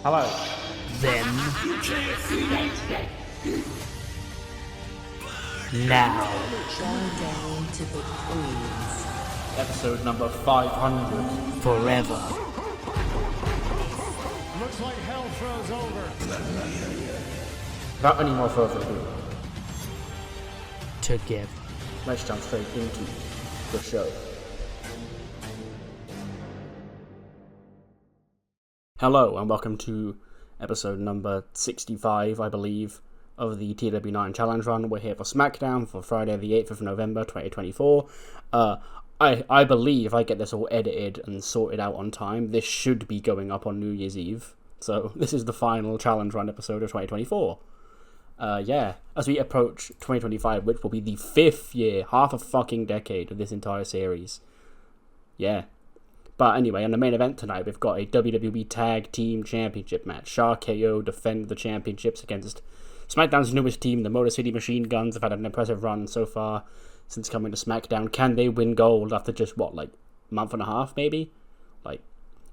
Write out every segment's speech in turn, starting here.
Hello. Then. Now. Countdown to the queens. Episode number 500. Forever. Looks like hell froze over. Without any more further ado, Together. let's jump straight into the show. Hello and welcome to episode number 65, I believe, of the TEW IX Challenge Run. We're here for SmackDown for Friday the 8th of November 2024. I believe if I get this all edited and sorted out on time, this should be going up on New Year's Eve. So this is the final Challenge Run episode of 2024. As we approach 2025, which will be the 5th year, half a fucking decade of this entire series. Yeah. But anyway, on the main event tonight, we've got a WWE Tag Team Championship match. KO defend the championships against SmackDown's newest team, the Motor City Machine Guns. Have had an impressive run so far since coming to SmackDown. Can they win gold after just, month and a half, maybe?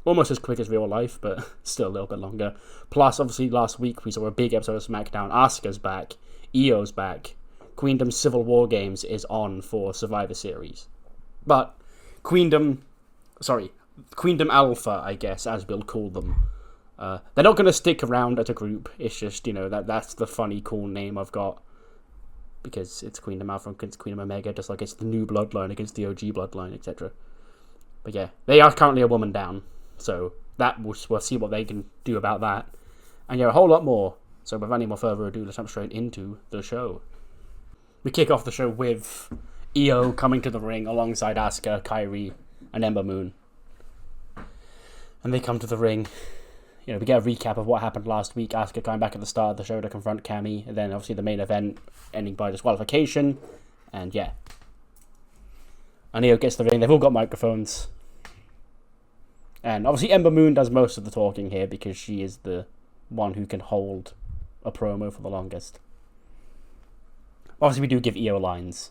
Almost as quick as real life, but still a little bit longer. Plus, obviously, last week we saw a big episode of SmackDown. Asuka's back. Io's back. Queendom's Civil War Games is on for Survivor Series. But Queendom Alpha, I guess, as we'll call them. They're not going to stick around as a group. It's just, that's the funny, cool name I've got. Because it's Queendom Alpha against Queendom Omega, just like it's the new bloodline against the OG bloodline, etc. But yeah, they are currently a woman down. So we'll see what they can do about that. And yeah, a whole lot more. So without any more further ado, let's jump straight into the show. We kick off the show with Io coming to the ring alongside Asuka, Kairi, and Ember Moon. And they come to the ring. We get a recap of what happened last week. Asuka coming back at the start of the show to confront Cammy. And then obviously the main event ending by disqualification. And yeah. And Io gets the ring. They've all got microphones. And obviously Ember Moon does most of the talking here because she is the one who can hold a promo for the longest. Obviously we do give Io lines.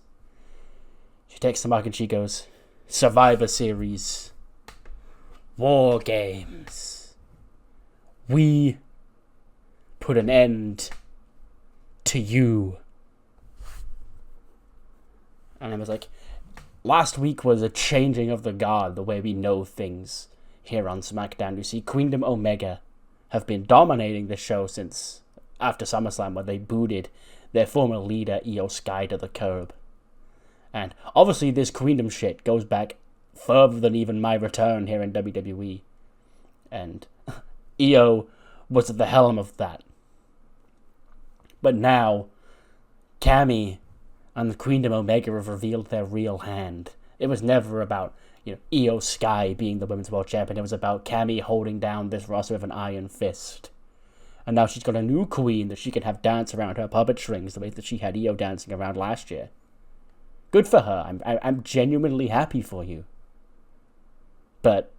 She takes the mic and she goes, Survivor Series. War Games. We put an end to you. And I was like, last week was a changing of the guard, the way we know things here on SmackDown. You see, Queendom Omega have been dominating the show since after SummerSlam, when they booted their former leader, Io Sky, to the curb. And obviously this Queendom shit goes back further than even my return here in WWE. And Io was at the helm of that. But now, Cammy and the Queendom Omega have revealed their real hand. It was never about, Io Sky being the Women's World Champion. It was about Cammy holding down this roster with an iron fist. And now she's got a new queen that she can have dance around her puppet strings the way that she had Io dancing around last year. Good for her. I'm genuinely happy for you. But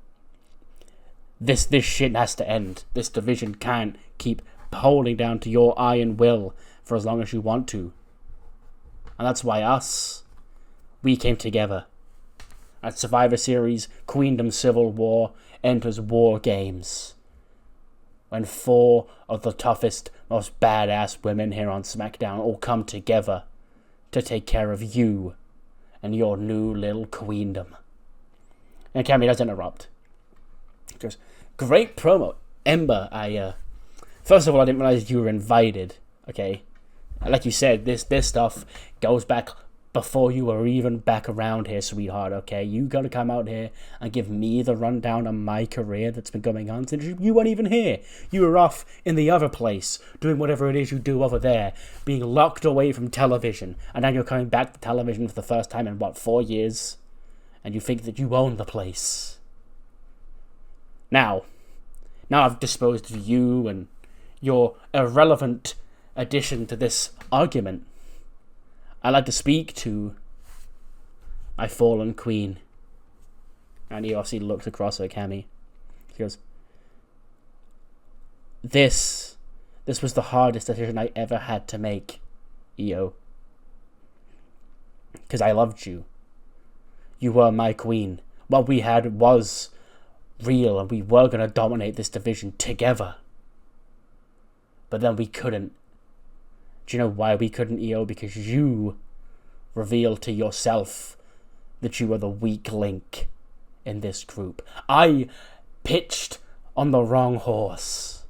this shit has to end. This division can't keep holding down to your iron will for as long as you want to. And that's why we came together. At Survivor Series, Queendom Civil War enters War Games. When 4 of the toughest, most badass women here on SmackDown all come together to take care of you and your new little queendom. And Cammy does interrupt. Just great promo. Ember, first of all, I didn't realize you were invited, okay? Like you said, this stuff goes back before you were even back around here, sweetheart, okay? You gotta come out here and give me the rundown of my career that's been going on since you weren't even here. You were off in the other place, doing whatever it is you do over there, being locked away from television, and now you're coming back to television for the first time in, 4 years? And you think that you own the place. Now I've disposed of you and your irrelevant addition to this argument. I'd like to speak to my fallen queen. And he obviously looks across at Cammy. He goes, This was the hardest decision I ever had to make, Io. Because I loved you. You were my queen. What we had was real, and we were going to dominate this division together. But then we couldn't. Do you know why we couldn't, Io? Because you revealed to yourself that you were the weak link in this group. I pitched on the wrong horse.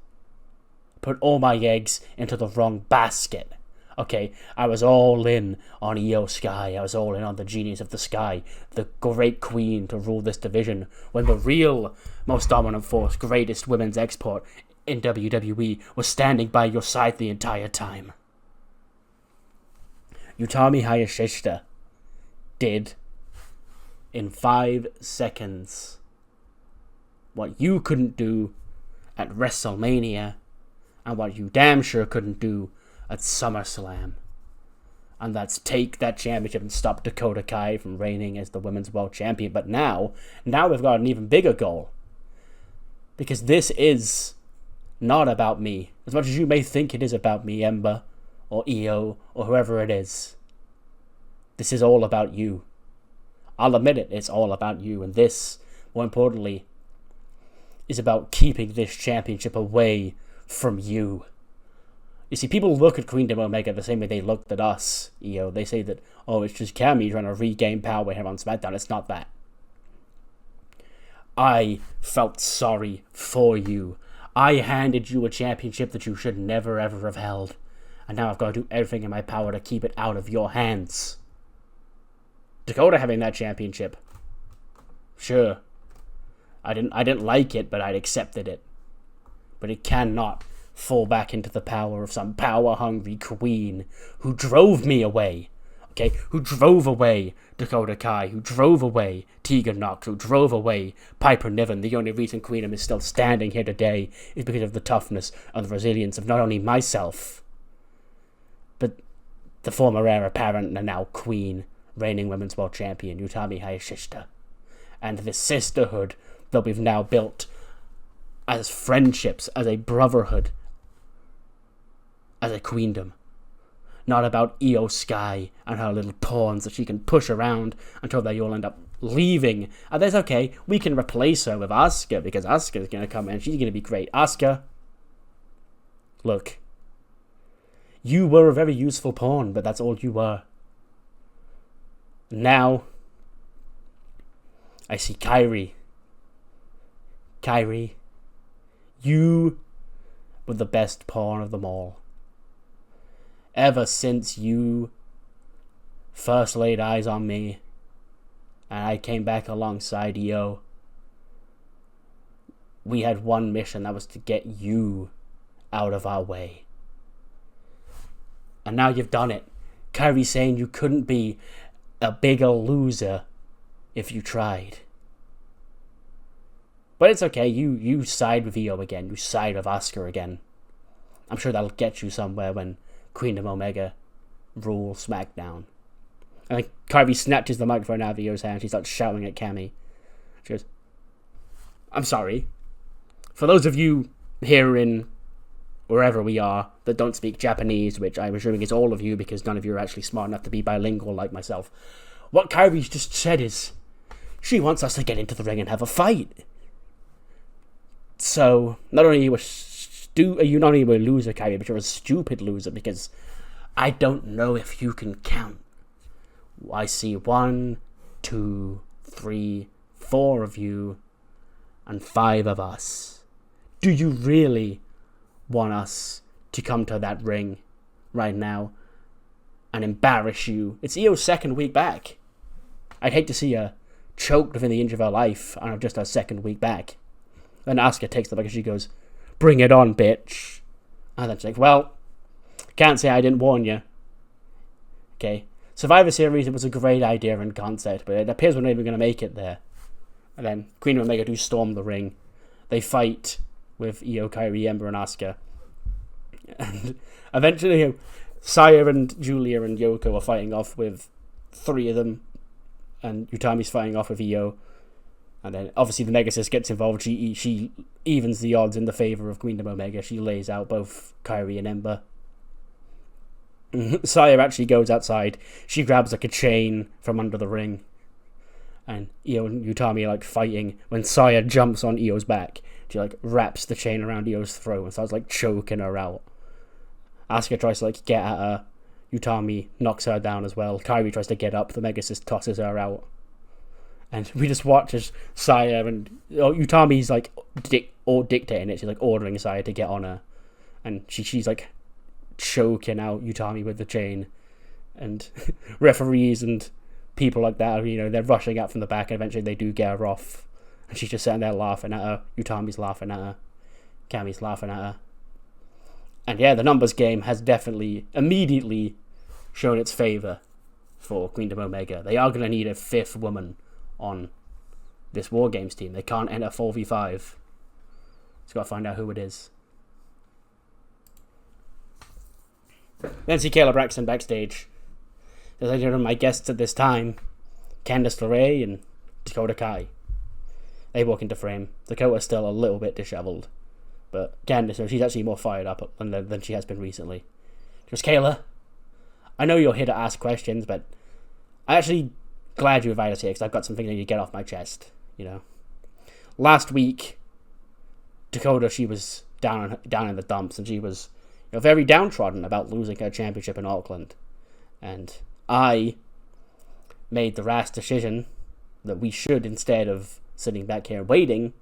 Put all my eggs into the wrong basket. Okay, I was all in on Io Sky. I was all in on the genius of the sky, the great queen to rule this division, when the real most dominant force, greatest women's export in WWE was standing by your side the entire time. Utami Hayashishita did, in 5 seconds, what you couldn't do at WrestleMania, and what you damn sure couldn't do at SummerSlam. And that's take that championship and stop Dakota Kai from reigning as the Women's World Champion. But now we've got an even bigger goal. Because this is not about me. As much as you may think it is about me, Ember, or Io, or whoever it is. This is all about you. I'll admit it, it's all about you. And this, more importantly, is about keeping this championship away from you. You see, people look at Queendom Omega the same way they looked at us, Io. They say that, oh, it's just Cammy trying to regain power here on SmackDown. It's not that. I felt sorry for you. I handed you a championship that you should never ever have held. And now I've got to do everything in my power to keep it out of your hands. Dakota having that championship. Sure. I didn't like it, but I'd accepted it. But it cannot fall back into the power of some power-hungry queen who drove me away. Okay? Who drove away Dakota Kai, who drove away Tegan Nox, who drove away Piper Niven. The only reason Queendom is still standing here today is because of the toughness and the resilience of not only myself, but the former heir apparent and now queen, reigning Women's World Champion, Utami Hayashishita. And this sisterhood that we've now built as friendships, as a brotherhood, as a queendom. Not about Io Sky and her little pawns that she can push around until they all end up leaving. And that's okay, we can replace her with Asuka, because Asuka's going to come in, she's going to be great. Asuka, look, you were a very useful pawn, but that's all you were. Now, I see Kairi. Kairi, you were the best pawn of them all. Ever since you first laid eyes on me, and I came back alongside Io, we had one mission, that was to get you out of our way. And now you've done it. Kairi's saying you couldn't be a bigger loser if you tried. But it's okay, you side with Io again, you side with Asuka again. I'm sure that'll get you somewhere when Queendom Omega rule SmackDown. And then Kairi snatches the microphone out of Io's hand, she starts shouting at Cammy. She goes, I'm sorry. For those of you here in wherever we are that don't speak Japanese, which I'm assuming is all of you because none of you are actually smart enough to be bilingual like myself, what Kairi's just said is she wants us to get into the ring and have a fight. So, not only are you not only a loser, Kairi, but you're a stupid loser, because I don't know if you can count. I see 1, 2, 3, 4 of you, and 5 of us. Do you really want us to come to that ring right now and embarrass you? It's Io's second week back. I'd hate to see her choked within the inch of her life on just her second week back. Then Asuka takes the mic and she goes, bring it on, bitch. And then she's like, well, can't say I didn't warn you. Okay. Survivor Series, it was a great idea and concept, but it appears we're not even going to make it there. And then Queen and Omega do storm the ring. They fight with Io, Kairi, Ember, and Asuka. And eventually, Saya and Julia and Yoko are fighting off with 3 of them. And Utami's fighting off with Io. And then, obviously, the Nemesis gets involved. She evens the odds in the favor of Queendom Omega. She lays out both Kairi and Ember. Saya actually goes outside. She grabs, like, a chain from under the ring. And Io and Utami are, like, fighting. When Saya jumps on Io's back, she, like, wraps the chain around Io's throat and starts, like, choking her out. Asuka tries to like get at her. Utami knocks her down as well. Kairi tries to get up. The Mega Sis tosses her out. And we just watch as Saya and Utami's like dictating it. She's like ordering Saya to get on her. And she's like choking out Utami with the chain. And referees and people like that, they're rushing out from the back, and eventually they do get her off. And she's just sitting there laughing at her. Utami's laughing at her. Kami's laughing at her. And yeah, the numbers game has definitely immediately shown its favour for Queendom Omega. They are going to need a 5th woman on this War Games team. They can't enter 4v5. Just got to find out who it is. Then see Kayla Braxton backstage. As I did my guests at this time, Candice LeRae and Dakota Kai. They walk into frame. Dakota's still a little bit dishevelled. But Candice, she's actually more fired up than she has been recently. She goes, Kayla, I know you're here to ask questions, but I'm actually glad you invited us here because I've got something I need to get off my chest, Last week, Dakota, she was down in the dumps, and she was very downtrodden about losing her championship in Auckland. And I made the rash decision that we should, instead of sitting back here waiting,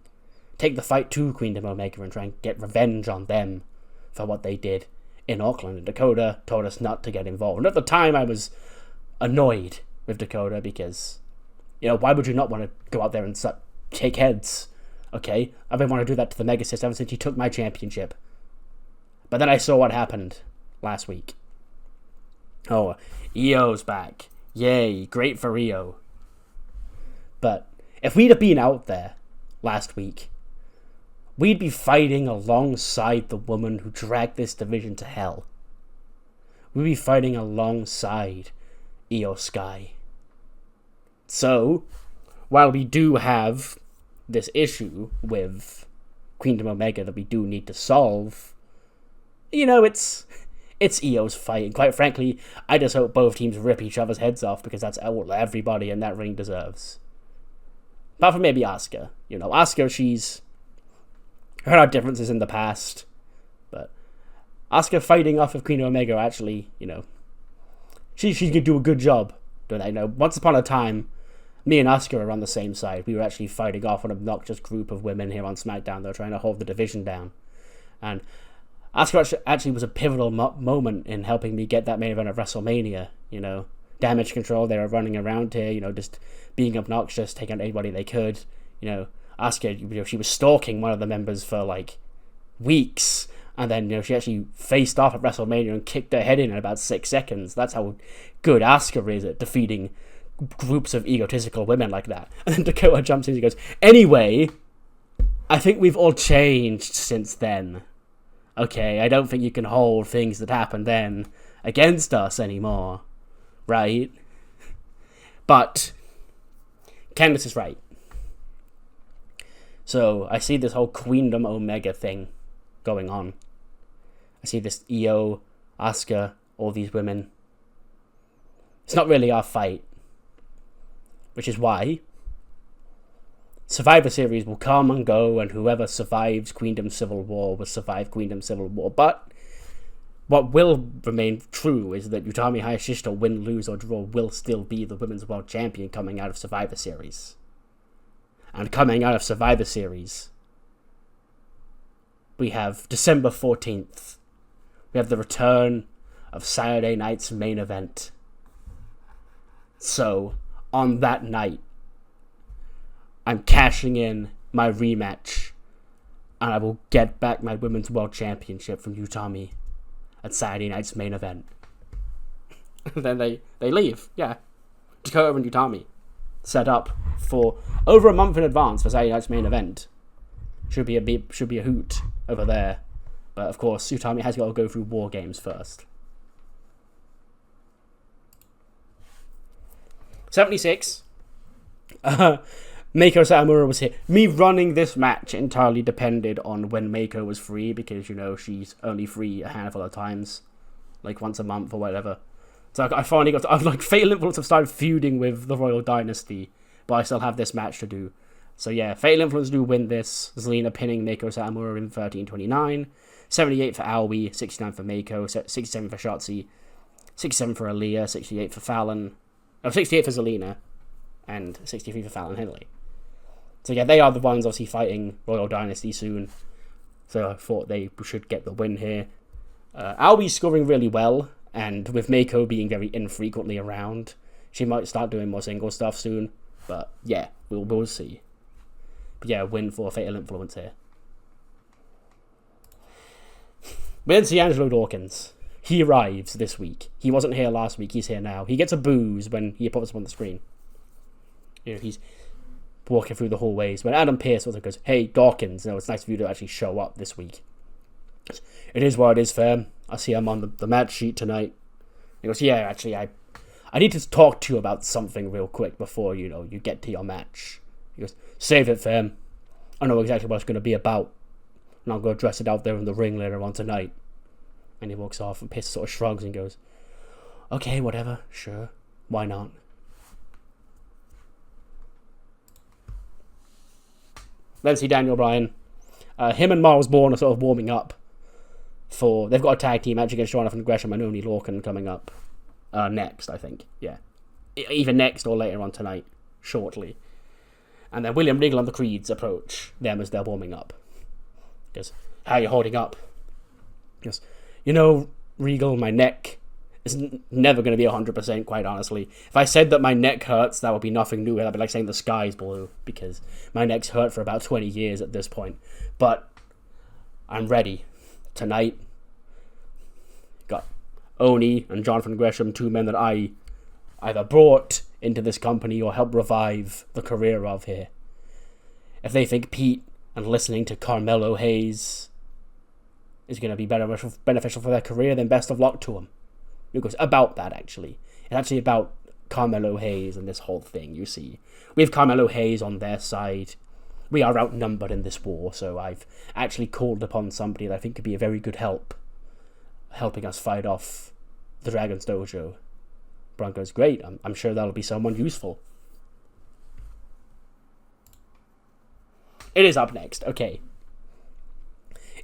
take the fight to Queendom Omega and try and get revenge on them for what they did in Auckland. And Dakota told us not to get involved. And at the time, I was annoyed with Dakota because, why would you not want to go out there and take heads? Okay, I've been wanting to do that to the Mega Sis ever since he took my championship. But then I saw what happened last week. Oh, Io's back. Yay, great for Io. But if we'd have been out there last week, we'd be fighting alongside the woman who dragged this division to hell. We'd be fighting alongside Io Sky. So, while we do have this issue with Queendom Omega that we do need to solve, it's Io's fight. And quite frankly, I just hope both teams rip each other's heads off because that's all everybody in that ring deserves. Apart from maybe Asuka. Asuka, she's heard our differences in the past, but Asuka fighting off of Queen Omega actually, she's gonna do a good job doing that. Once upon a time, me and Asuka were on the same side. We were actually fighting off an obnoxious group of women here on SmackDown. They were trying to hold the division down, and Asuka actually was a pivotal moment in helping me get that main event of WrestleMania. Damage Control, they were running around here, just being obnoxious, taking out anybody they could. Asuka, she was stalking one of the members for like weeks, and then she actually faced off at WrestleMania and kicked her head in about 6 seconds. That's how good Asuka is at defeating groups of egotistical women like that. And then Dakota jumps in and goes, anyway, I think we've all changed since then. Okay, I don't think you can hold things that happened then against us anymore, right? But Candice is right. So I see this whole Queendom Omega thing going on. I see this Io, Asuka, all these women. It's not really our fight. Which is why Survivor Series will come and go, and whoever survives Queendom Civil War will survive Queendom Civil War. But what will remain true is that Utami Hayashishita, win, lose, or draw, will still be the Women's World Champion coming out of Survivor Series. And coming out of Survivor Series, we have December 14th. We have the return of Saturday night's main event. So, on that night, I'm cashing in my rematch, and I will get back my Women's World Championship from Utami at Saturday night's main event. And then they leave, yeah. Dakota and Utami set up for over a month in advance for Saturday night's main event. Should be a hoot over there. But of course, Utami has got to go through War Games first. 76. Mako Satomura was here. Me running this match entirely depended on when Mako was free, because, she's only free a handful of times. Like once a month or whatever. So I finally got to, Fatal Influence have started feuding with the Royal Dynasty, but I still have this match to do. So yeah, Fatal Influence do win this. Zelina pinning Mako Satomura in 13:29. 78 for Alby, 69 for Mako, 67 for Shotzi, 67 for Aaliyah, 68 for Fallon, 68 for Zelina, and 63 for Fallon Henley. So yeah, they are the ones obviously fighting Royal Dynasty soon. So I thought they should get the win here. Alby's scoring really well, and with Mako being very infrequently around, she might start doing more single stuff soon. But yeah, we'll see. But yeah, win for Fatal Influence here. Where's Angelo Dawkins? He arrives this week. He wasn't here last week, he's here now. He gets a booze when he pops up on the screen. You know, he's walking through the hallways. When Adam Pearce also goes, "Hey, Dawkins, you know, it's nice of you to actually show up this week." "It is what it is, fam. I see I'm on the match sheet tonight." He goes, "Yeah, actually, I need to talk to you about something real quick before, you know, you get to your match." He goes, "Save it, fam. I know exactly what it's going to be about. And I'll go dress it out there in the ring later on tonight." And he walks off, and Pierce sort of shrugs and goes, "Okay, whatever, sure, why not?" Then see Daniel Bryan. Him and Miles Bourne are sort of warming up for... They've got a tag team match against Jonathan Gresham and Oney Lorcan coming up next, I think. Yeah. Either next or later on tonight, shortly. And then William Regal and the Creeds approach them as they're warming up. He goes, "How are you holding up?" He goes, "You know, Regal, my neck is never going to be 100%, quite honestly. If I said that my neck hurts, that would be nothing new. That'd be like saying the sky's blue, because my neck's hurt for about 20 years at this point. But I'm ready. Tonight, got Oney and Jonathan Gresham, two men that I either brought into this company or helped revive the career of here. If they think Pete and listening to Carmelo Hayes is going to be beneficial for their career, then best of luck to them." It goes about that, actually. It's actually about Carmelo Hayes and this whole thing, you see. We have Carmelo Hayes on their side. We are outnumbered in this war, so I've actually called upon somebody that I think could be a very good help, helping us fight off the Dragon's Dojo. Braun goes, "Great, I'm sure that'll be someone useful." It is up next, okay.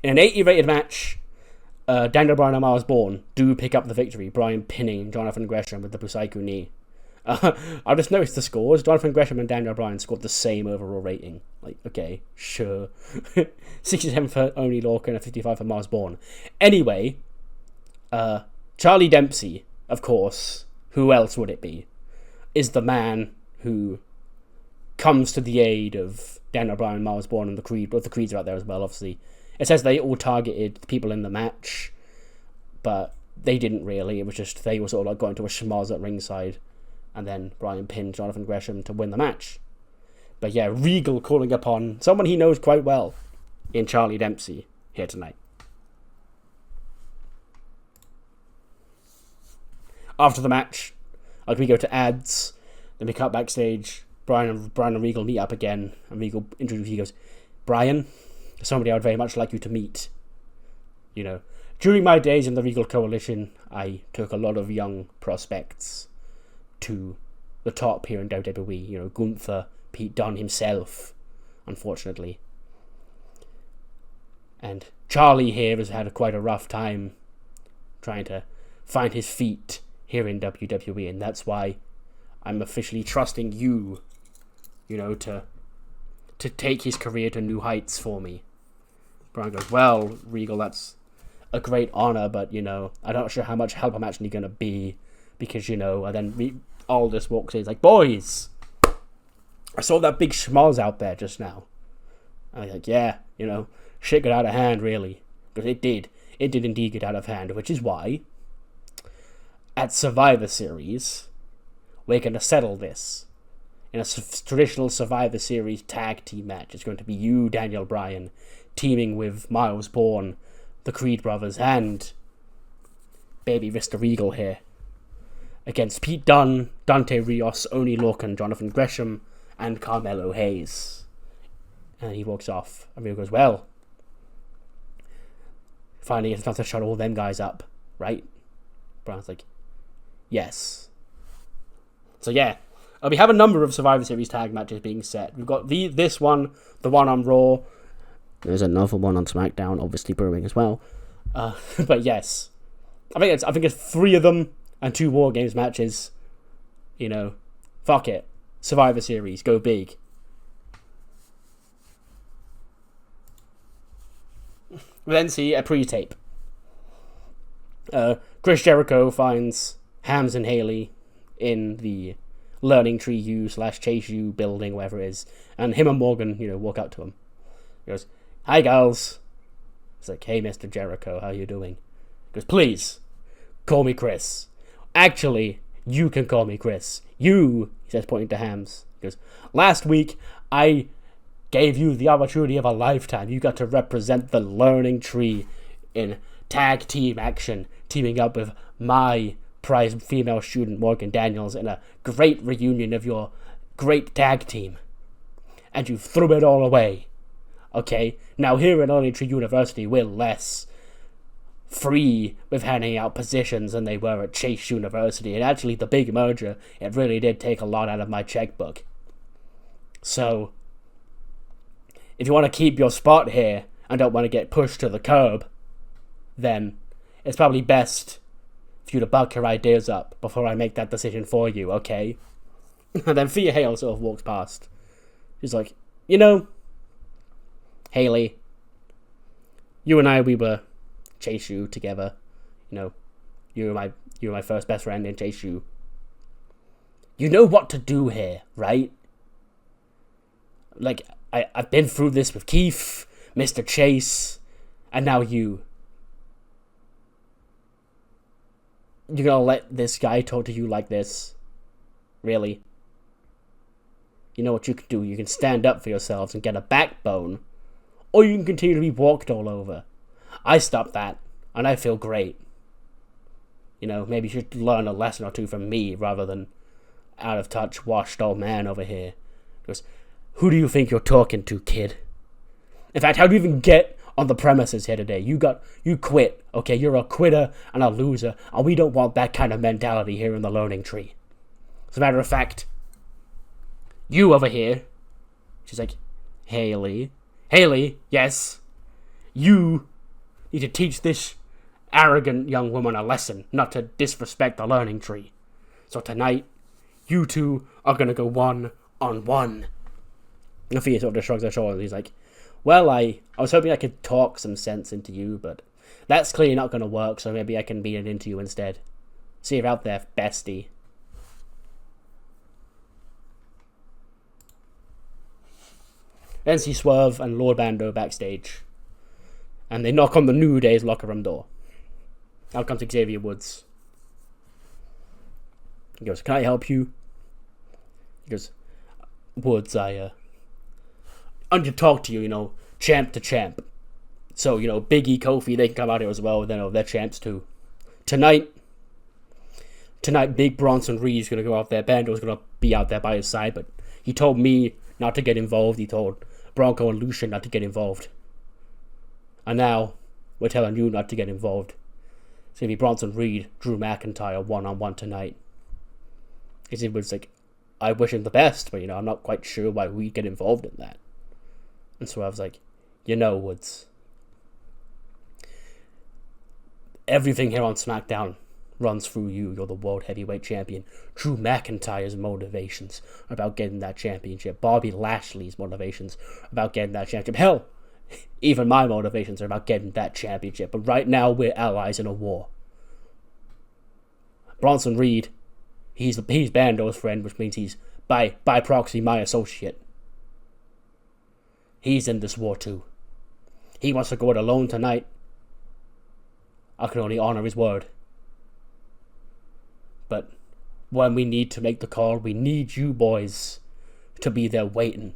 In an 80 rated match, Daniel Bryan and Miles Bourne do pick up the victory, Bryan pinning Jonathan Gresham with the Busaiku knee. I just noticed the scores. Jonathan Gresham and Daniel Bryan scored the same overall rating. Like, okay, sure. 67 for Oney Lorcan and 55 for Miles Bourne. Anyway, Charlie Dempsey, of course, who else would it be, is the man who comes to the aid of Daniel Bryan, Miles Bourne, and the Creed. Both the Creeds are out there as well, obviously. It says they all targeted people in the match, but they didn't really. It was just they were sort of like going to a schmoz at ringside, and then Bryan pinned Jonathan Gresham to win the match. But yeah, Regal calling upon someone he knows quite well in Charlie Dempsey here tonight. After the match, we go to ads, then we cut backstage. Bryan and Regal meet up again, and Regal introduces, he goes, "Bryan, somebody I would very much like you to meet. You know, during my days in the Regal Coalition, I took a lot of young prospects to the top here in WWE. You know, Gunther, Pete Dunne himself, unfortunately. And Charlie here has had quite a rough time trying to find his feet here in WWE, and that's why I'm officially trusting you, you know, to take his career to new heights for me." Bryan goes, "Well, Regal, that's a great honor, but, you know, I'm not sure how much help I'm actually going to be, because, you know," and then Aldous walks in, he's like, "Boys, I saw that big schmoz out there just now." And he's like, "Yeah, you know, shit got out of hand, really." Because it did indeed get out of hand, which is why at Survivor Series, we're going to settle this in a traditional Survivor Series tag team match. It's going to be you, Daniel Bryan, teaming with Miles Bourne, the Creed brothers, and baby Mr. Regal here, against Pete Dunne, Dante Rios, Oney Lorcan, Jonathan Gresham, and Carmelo Hayes. And he walks off, and Regal goes, "Well, finally it's time to shut all them guys up, right?" Bryan's like, "Yes." So yeah, we have a number of Survivor Series tag matches being set. We've got this one, the one on Raw, There's another one on SmackDown, obviously brewing as well. But yes, I think it's 3 of them and 2 War Games matches. You know, fuck it. Survivor Series, go big. We then see a pre-tape. Chris Jericho finds Hams and Haley in the Learning Tree U/Chase U building, whatever it is, and him and Morgan, walk up to him. He goes, "Hi, girls." He's like, "Hey, Mr. Jericho, how you doing?" He goes, "Please, call me Chris. Actually, you can call me Chris. You," he says, pointing to Hams. He goes, "Last week, I gave you the opportunity of a lifetime. You got to represent the Learning Tree in tag team action, teaming up with my prized female student, Morgan Daniels, in a great reunion of your great tag team. And you threw it all away. Okay, now here at Learning Tree University, we're less free with handing out positions than they were at Chase University. And actually, the big merger, it really did take a lot out of my checkbook. So, if you want to keep your spot here and don't want to get pushed to the curb, then it's probably best for you to buck your ideas up before I make that decision for you, okay?" And then Thea Hale sort of walks past. She's like, "Haley, you and I, we were Chase U together. You were my first best friend in Chase U. You know what to do here, right? Like, I've been through this with Keith, Mr. Chase, and now you. You're gonna let this guy talk to you like this? Really? You know what you can do? You can stand up for yourselves and get a backbone, or you can continue to be walked all over. I stopped that, and I feel great. Maybe you should learn a lesson or two from me rather than out of touch, washed old man over here. Because who do you think you're talking to, kid? In fact, how do you even get on the premises here today? You quit, okay? You're a quitter and a loser, and we don't want that kind of mentality here in the Learning Tree. As a matter of fact, you over here," she's like, Haley, yes, you need to teach this arrogant young woman a lesson, not to disrespect the Learning Tree. So tonight, you two are gonna go 1-on-1. And Thea sort of shrugs her shoulders. He's like, "Well, I was hoping I could talk some sense into you, but that's clearly not going to work, so maybe I can beat it into you instead. See you out there, bestie." Then see Swerve and Lord Bando backstage, and they knock on the New Day's locker room door. Out comes Xavier Woods. He goes, "Can I help you?" He goes, "Woods, I need to talk to you, champ to champ. So, Big E, Kofi, they can come out here as well. They're champs too. Tonight, Big Bronson Reed's going to go out there. Bando's going to be out there by his side, but he told me not to get involved. He told Bronco and Lucian not to get involved. And now, we're telling you not to get involved. It's going to be Bronson Reed, Drew McIntyre, 1-on-1 tonight." It was like, "I wish him the best, but, I'm not quite sure why we get involved in that." And so I was like, Woods, everything here on SmackDown runs through you. You're the World Heavyweight Champion. Drew McIntyre's motivations are about getting that championship. Bobby Lashley's motivations are about getting that championship. Hell, even my motivations are about getting that championship. But right now, we're allies in a war. Bronson Reed, he's Bando's friend, which means he's, by proxy, my associate. He's in this war too. He wants to go it alone tonight. I can only honor his word. But when we need to make the call, we need you boys to be there waiting.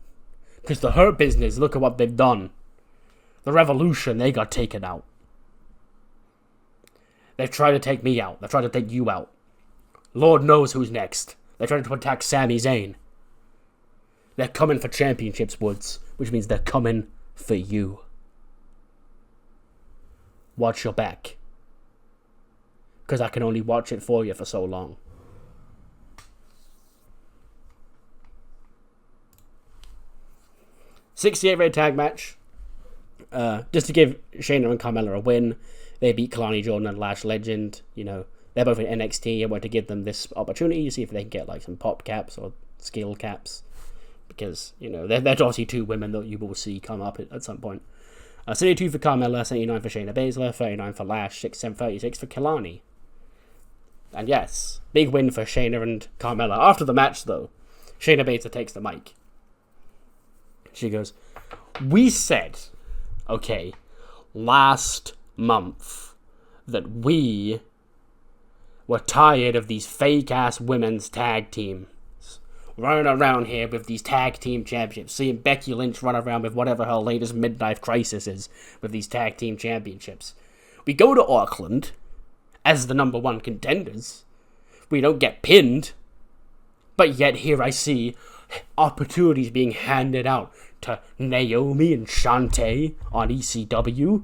Because the Hurt Business, look at what they've done. The Revolution, they got taken out. They've tried to take me out. They've tried to take you out. Lord knows who's next. They're trying to attack Sami Zayn. They're coming for championships, Woods, which means they're coming for you. Watch your back. Because I can only watch it for you for so long. '68 Red Tag match. Just to give Shayna and Carmella a win, they beat Kalani Jordan and Lash Legend. You know, they're both in NXT. I want to give them this opportunity to see if they can get like some pop caps or skill caps, because you know they're obviously two women that you will see come up at some point. 72 for Carmella, 79 for Shayna Baszler, 39 for Lash, 36 for Kalani. And yes, big win for Shayna and Carmella. After the match, though, Shayna Baszler takes the mic. She goes, "We said, okay, last month that we were tired of these fake-ass women's tag teams running around here with these tag team championships, seeing Becky Lynch run around with whatever her latest midlife crisis is with these tag team championships. We go to Auckland as the number one contenders. We don't get pinned, but yet here I see opportunities being handed out to Naomi and Shantae on ECW.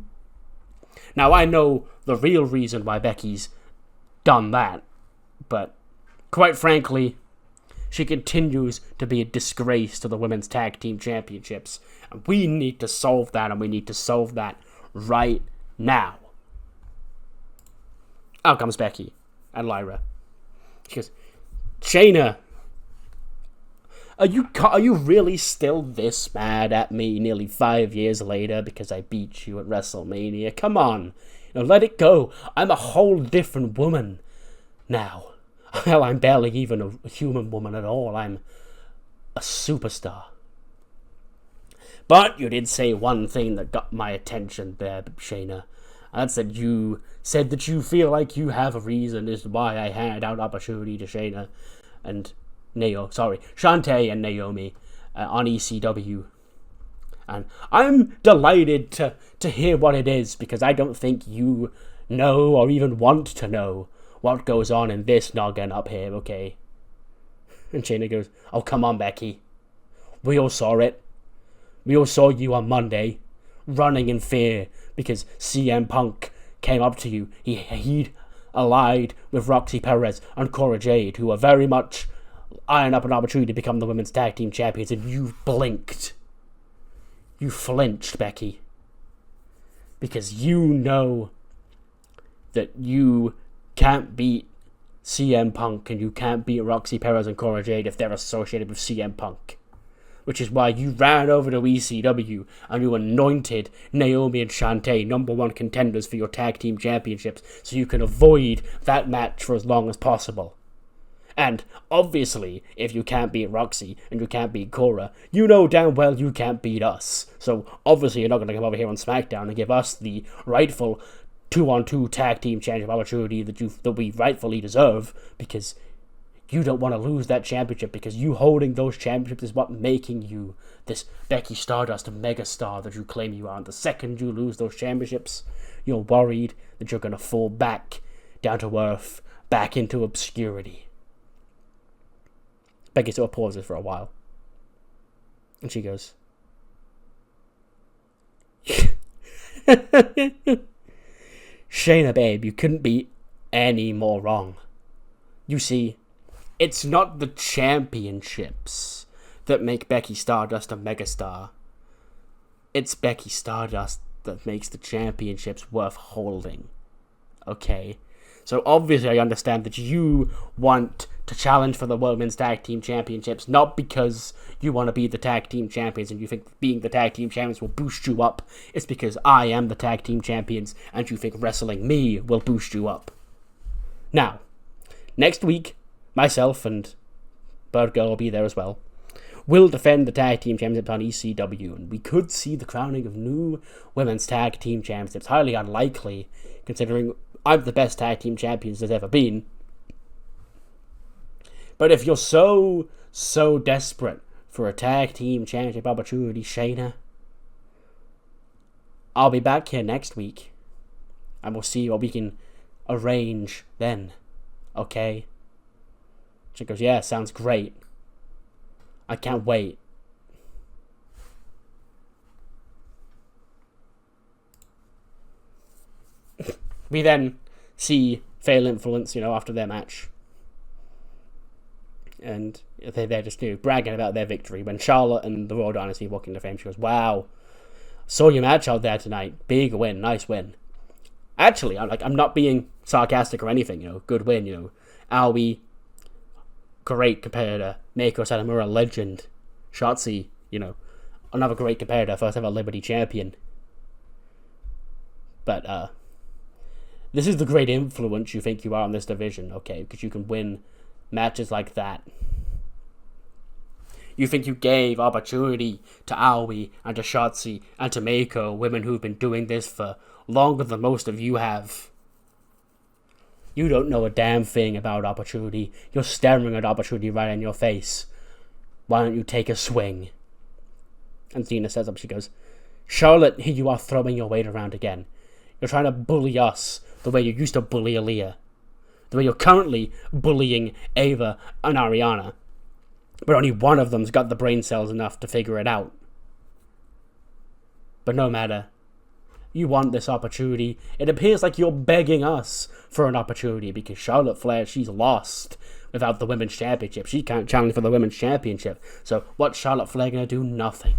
Now, I know the real reason why Becky's done that, but quite frankly, she continues to be a disgrace to the women's tag team championships. And we need to solve that, and we need to solve that right now." Out comes Becky and Lyra. She goes, "Shayna, are you really still this mad at me nearly 5 years later because I beat you at WrestleMania? Come on, let it go. I'm a whole different woman now. Hell, I'm barely even a human woman at all. I'm a superstar. But you did say one thing that got my attention there, Shayna. That's that you said that you feel like you have a reason as to why I handed out opportunity to Shayna and Shantae and Naomi on ECW. And I'm delighted to hear what it is, because I don't think you know or even want to know what goes on in this noggin up here, okay?" And Shayna goes, "Oh, come on, Becky. We all saw it. We all saw you on Monday, running in fear because CM Punk came up to you. He'd allied with Roxy Perez and Cora Jade, who are very much eyeing up an opportunity to become the women's tag team champions, and you blinked. You flinched, Becky. Because you know that you can't beat CM Punk and you can't beat Roxy Perez and Cora Jade if they're associated with CM Punk. Which is why you ran over to ECW and you anointed Naomi and Shantae number one contenders for your tag team championships so you can avoid that match for as long as possible. And obviously, if you can't beat Roxy and you can't beat Cora, you know damn well you can't beat us. So obviously you're not going to come over here on SmackDown and give us the rightful 2-on-2 tag team championship opportunity that we rightfully deserve, because you don't want to lose that championship, because you holding those championships is what making you this Becky Stardust megastar that you claim you are. And the second you lose those championships, you're worried that you're going to fall back down to earth, back into obscurity. Becky sort of pauses for a while. And she goes, "Shayna, babe, you couldn't be any more wrong. You see, it's not the championships that make Becky Stardust a megastar. It's Becky Stardust that makes the championships worth holding. Okay? So obviously I understand that you want to challenge for the Women's Tag Team Championships, not because you want to be the Tag Team Champions and you think being the Tag Team Champions will boost you up. It's because I am the Tag Team Champions and you think wrestling me will boost you up. Now, next week, myself and Bird Girl will be there as well. We'll defend the Tag Team Championships on ECW, and we could see the crowning of new Women's Tag Team Championships. Highly unlikely, considering I'm the best Tag Team Champions there's ever been. But if you're so desperate for a Tag Team Championship opportunity, Shayna, I'll be back here next week, and we'll see what we can arrange then, okay?" She goes, "Yeah, sounds great. I can't wait." We then see Fatal Influence, after their match. And they're just bragging about their victory. When Charlotte and the Royal Dynasty walk into fame, she goes, "Wow, Saw your match out there tonight. Big win. Nice win. Actually, I'm not being sarcastic or anything, good win, Aoi, great competitor. Meiko Satomura, legend. Shotzi, another great competitor, first ever Liberty champion. But, this is the great influence you think you are in this division, okay? Because you can win matches like that. You think you gave opportunity to Aoi and to Shotzi and to Meiko, women who've been doing this for longer than most of you have. You don't know a damn thing about opportunity. You're staring at opportunity right in your face. Why don't you take a swing? And Cena says up, she goes, Charlotte, here you are throwing your weight around again. You're trying to bully us the way you used to bully Aaliyah. The way you're currently bullying Ava and Ariana. But only one of them's got the brain cells enough to figure it out. But no matter. You want this opportunity. It appears like you're begging us for an opportunity because Charlotte Flair, she's lost without the Women's Championship. She can't challenge for the Women's Championship. So what's Charlotte Flair going to do? Nothing.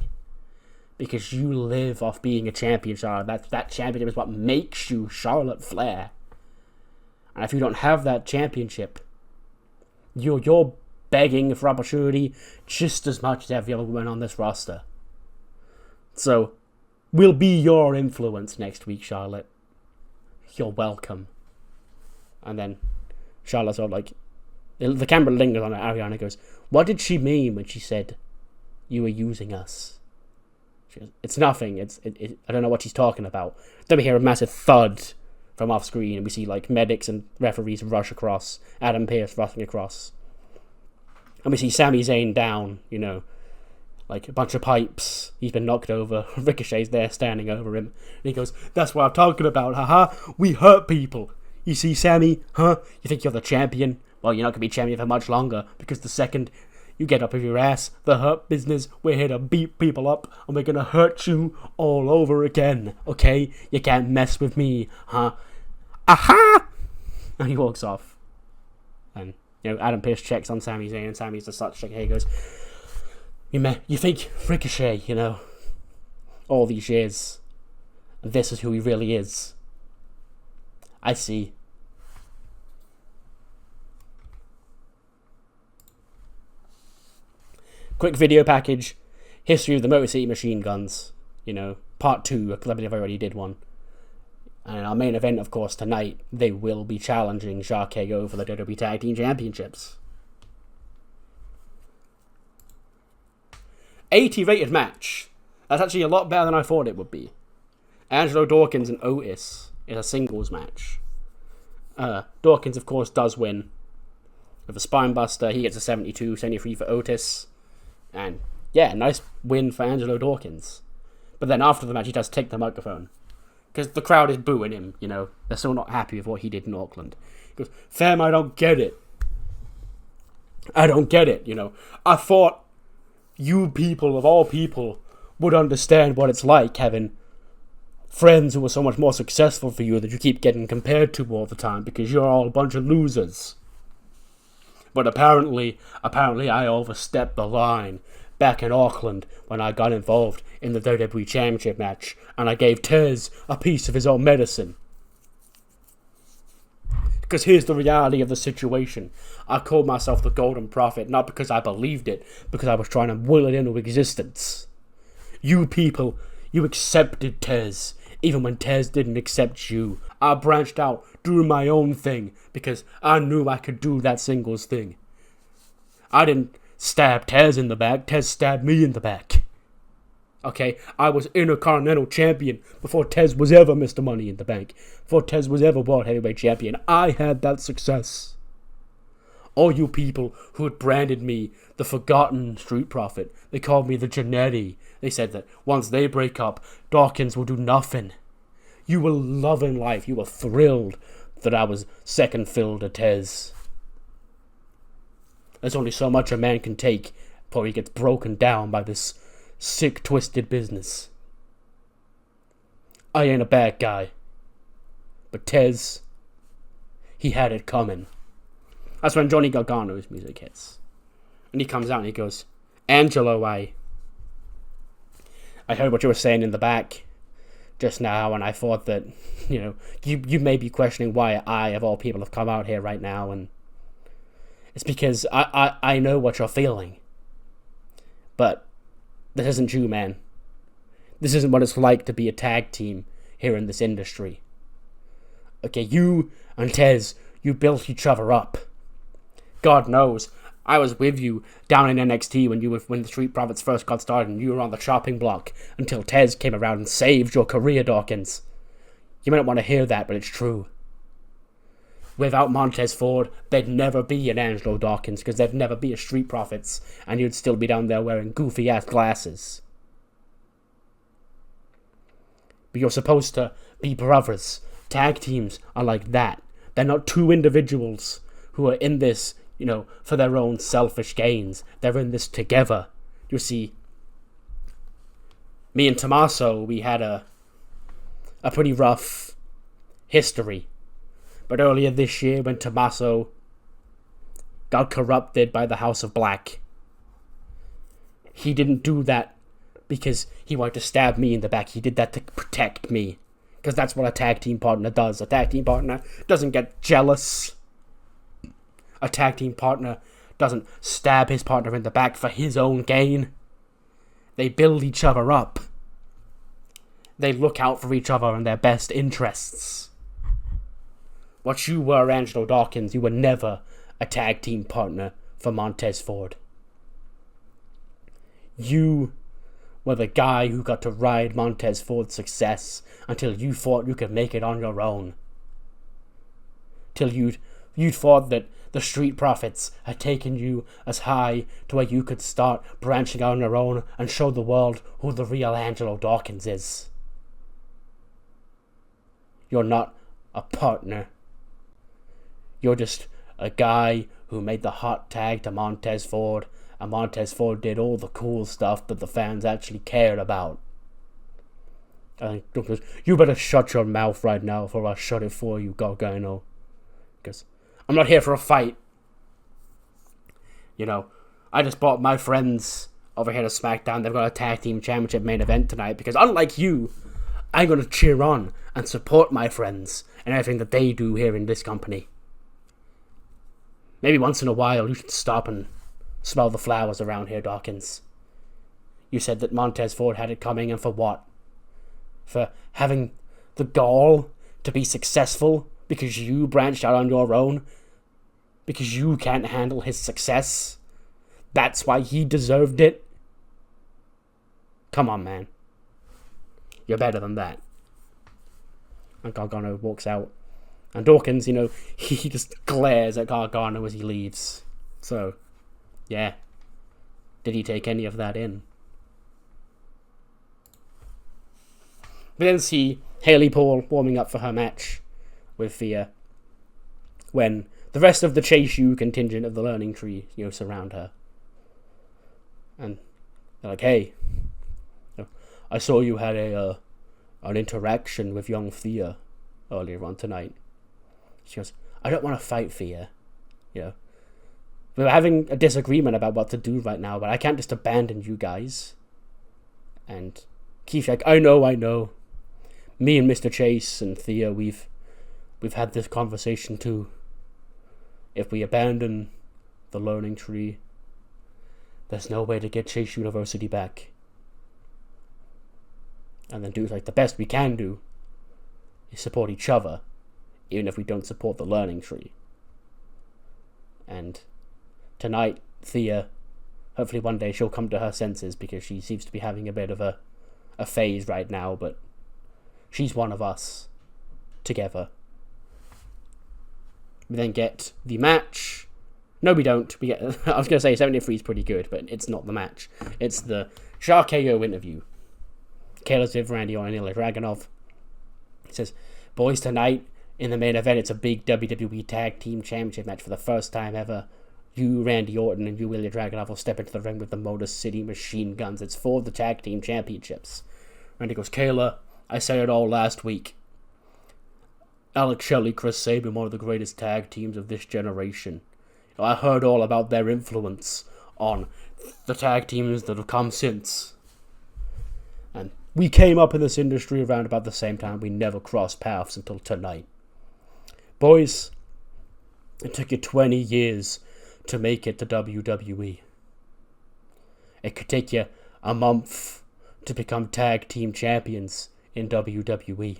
Because you live off being a champion, Charlotte. That championship is what makes you Charlotte Flair. And if you don't have that championship, you're begging for opportunity just as much as every other woman on this roster. So, we'll be your influence next week, Charlotte. You're welcome. And then Charlotte's all like, the camera lingers on her. Ariana goes, what did she mean when she said you were using us? She goes, it's nothing. I don't know what she's talking about. Then we hear a massive thud from off screen, and we see like medics and referees rush across. Adam Pearce rushing across. And we see Sami Zayn down, like a bunch of pipes. He's been knocked over. Ricochet's there standing over him. And he goes, that's what I'm talking about, haha. We hurt people. You see, Sami, huh? You think you're the champion? Well, you're not going to be champion for much longer, because the second you get up with your ass, the hurt business, we're here to beat people up, and we're going to hurt you all over again, okay? You can't mess with me, huh? Aha! And he walks off. And, Adam Pearce checks on Sami Zayn, and Sami's just such he goes, you think Ricochet, all these years, and this is who he really is. I see. Quick video package. History of the Motor City Machine Guns. Part 2. I believe I already did one. And our main event, of course, tonight, they will be challenging Jacques Hago for the WWE Tag Team Championships. 80 rated match. That's actually a lot better than I thought it would be. Angelo Dawkins and Otis is a singles match. Dawkins, of course, does win with a spine buster. He gets a 72, 73 for Otis. And, yeah, nice win for Angelo Dawkins. But then after the match, he does take the microphone. Because the crowd is booing him, They're still not happy with what he did in Auckland. He goes, fam, I don't get it. I don't get it, I thought you people, of all people, would understand what it's like having friends who are so much more successful for you that you keep getting compared to all the time because you're all a bunch of losers. But apparently I overstepped the line back in Auckland when I got involved in the WWE Championship match and I gave Tez a piece of his own medicine. Because here's the reality of the situation. I called myself the Golden Prophet not because I believed it, because I was trying to will it into existence. You people, you accepted Tez, even when Tez didn't accept you. I branched out, doing my own thing, because I knew I could do that singles thing. I didn't stab Tez in the back, Tez stabbed me in the back. Okay, I was Intercontinental Champion before Tez was ever Mr. Money in the Bank, before Tez was ever World Heavyweight Champion. I had that success. All you people who had branded me the forgotten Street Prophet, they called me the Janetti. They said that once they break up, Dawkins will do nothing. You were loving life. You were thrilled that I was second fiddle to Tez. There's only so much a man can take before he gets broken down by this sick, twisted business. I ain't a bad guy. But Tez, he had it coming. That's when Johnny Gargano's music hits. And he comes out and he goes, Angelo, I I heard what you were saying in the back just now, and I thought that, you may be questioning why I, of all people, have come out here right now, and it's because I know what you're feeling. But this isn't you, man. This isn't what it's like to be a tag team here in this industry. Okay, you and Tez, you built each other up. God knows, I was with you down in NXT when the Street Profits first got started and you were on the chopping block until Tez came around and saved your career, Dawkins. You might not want to hear that, but it's true. Without Montez Ford, there'd never be an Angelo Dawkins, because there'd never be a Street Profits, and you'd still be down there wearing goofy-ass glasses. But you're supposed to be brothers. Tag teams are like that. They're not two individuals who are in this, for their own selfish gains. They're in this together. You see, me and Tommaso, we had a pretty rough history. But earlier this year, when Tommaso got corrupted by the House of Black, he didn't do that because he wanted to stab me in the back. He did that to protect me. Because that's what a tag team partner does. A tag team partner doesn't get jealous. A tag team partner doesn't stab his partner in the back for his own gain. They build each other up. They look out for each other in their best interests. What you were, Angelo Dawkins, you were never a tag team partner for Montez Ford. You were the guy who got to ride Montez Ford's success until you thought you could make it on your own. Till you'd thought that the Street Profits had taken you as high to where you could start branching out on your own and show the world who the real Angelo Dawkins is. You're not a partner. You're just a guy who made the hot tag to Montez Ford, and Montez Ford did all the cool stuff that the fans actually cared about. You better shut your mouth right now before I shut it for you, Gargano. Because I'm not here for a fight. I just brought my friends over here to SmackDown. They've got a tag team championship main event tonight because unlike you, I'm going to cheer on and support my friends and everything that they do here in this company. Maybe once in a while you should stop and smell the flowers around here, Dawkins. You said that Montez Ford had it coming, and for what? For having the gall to be successful because you branched out on your own? Because you can't handle his success? That's why he deserved it? Come on, man. You're better than that. And Gargano walks out. And Dawkins, he just glares at Gargano as he leaves. So, yeah. Did he take any of that in? We then see Haley Paul warming up for her match with Thea when the rest of the Chase U contingent of the Learning Tree, surround her. And they're like, hey, I saw you had an interaction with young Thea earlier on tonight. She goes, I don't want to fight Thea. We're having a disagreement about what to do right now, but I can't just abandon you guys. And Keith's like, I know. Me and Mr. Chase and Thea, we've had this conversation too. If we abandon the Learning Tree, there's no way to get Chase University back. And then Dude's like, the best we can do is support each other, even if we don't support the Learning Tree. And tonight, Thea, hopefully one day she'll come to her senses because she seems to be having a bit of a phase right now, but she's one of us together. We then get the match. No, we don't. We get. I was going to say 73 is pretty good, but it's not the match. It's the Sharkeo interview. Kayla's with Randy Orton and Ilya Dragunov. He says, boys, tonight in the main event, it's a big WWE Tag Team Championship match for the first time ever. You, Randy Orton, and you, Ilya Dragunov, will step into the ring with the Motor City Machine Guns. It's for the Tag Team Championships. Randy goes, Kayla, I said it all last week. Alex Shelley, Chris Sabin, one of the greatest tag teams of this generation. I heard all about their influence on the tag teams that have come since. And We came up in this industry around about the same time. We never crossed paths until tonight. Boys, it took you 20 years to make it to WWE. It could take you a month to become tag team champions in WWE.